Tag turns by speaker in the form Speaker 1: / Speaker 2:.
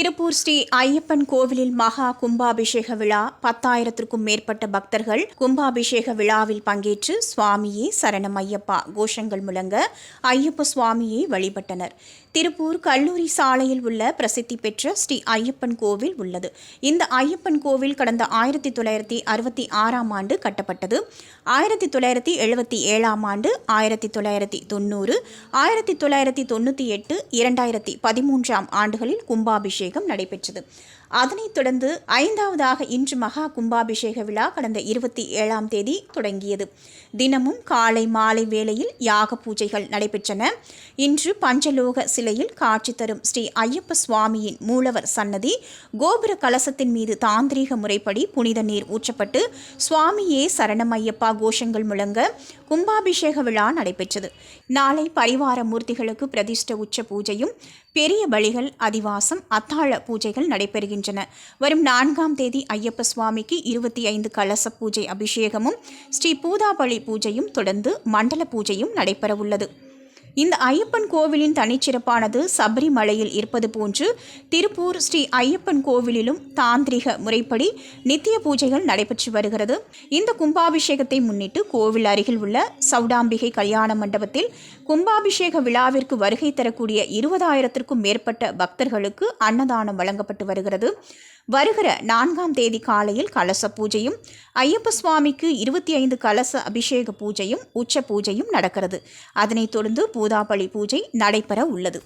Speaker 1: திருப்பூர் ஸ்ரீ ஐயப்பன் கோவிலில் மகா கும்பாபிஷேக விழா 10,000க்கும் மேற்பட்ட பக்தர்கள் கும்பாபிஷேக விழாவில் பங்கேற்று சுவாமியே சரணம் ஐயப்பா கோஷங்கள் முழங்க ஐயப்ப சுவாமியை வழிபட்டனர். திருப்பூர் கல்லூரி சாலையில் உள்ள பிரசித்தி பெற்ற ஸ்ரீ ஐயப்பன் கோவில் உள்ளது. இந்த ஐயப்பன் கோவில் கடந்த 1966ஆம் ஆண்டு கட்டப்பட்டது. 1977ஆம் ஆண்டு, 1990, 1998, 2013ஆம் ஆண்டுகளில் கும்பாபிஷேகம் நடைபெற்றது. அதனைத் தொடர்ந்து 5வதாக இன்று மகா கும்பாபிஷேக விழா கடந்த 27ஆம் தேதி தொடங்கியது. தினமும் காலை மாலை வேளையில் யாக பூஜைகள் நடைபெற்றன. இன்று பஞ்சலோக சிலையில் காட்சி தரும் ஸ்ரீ ஐயப்ப சுவாமியின் மூலவர் சன்னதி கோபுர கலசத்தின் மீது தாந்திரீக முறைப்படி புனித நீர் ஊற்றப்பட்டு சுவாமியே சரணம் ஐயப்பா கோஷங்கள் முழங்க கும்பாபிஷேக விழா நடைபெற்றது. நாளை பரிவார மூர்த்திகளுக்கு பிரதிஷ்ட உச்ச பூஜையும், பெரிய பலிகள், அதிவாசம், அத்தாழ பூஜைகள் நடைபெறுகின்றன. வரும் 4ஆம் தேதி ஐயப்ப சுவாமிக்கு 25 கலச பூஜை அபிஷேகமும், ஸ்ரீ பூதாபலி பூஜையும் தொடர்ந்து மண்டல பூஜையும் நடைபெறவுள்ளது. இந்த ஐயப்பன் கோவிலின் தனிச்சிறப்பானது சபரிமலையில் இருப்பது போன்று திருப்பூர் ஸ்ரீ ஐயப்பன் கோவிலிலும் தாந்திரிக முறைப்படி நித்திய பூஜைகள் நடைபெற்று வருகிறது. இந்த கும்பாபிஷேகத்தை முன்னிட்டு கோவில் அருகில் உள்ள சௌடாம்பிகை கல்யாண மண்டபத்தில் கும்பாபிஷேக விழாவிற்கு வருகை தரக்கூடிய 20,000க்கும் மேற்பட்ட பக்தர்களுக்கு அன்னதானம் வழங்கப்பட்டு வருகிறது. வருகிற 4ஆம் தேதி காலையில் கலச பூஜையும், ஐயப்ப சுவாமிக்கு 25 கலச அபிஷேக பூஜையும், உச்ச பூஜையும் நடக்கிறது. அதனைத் தொடர்ந்து பூதாபலி பூஜை நடைபெற உள்ளது.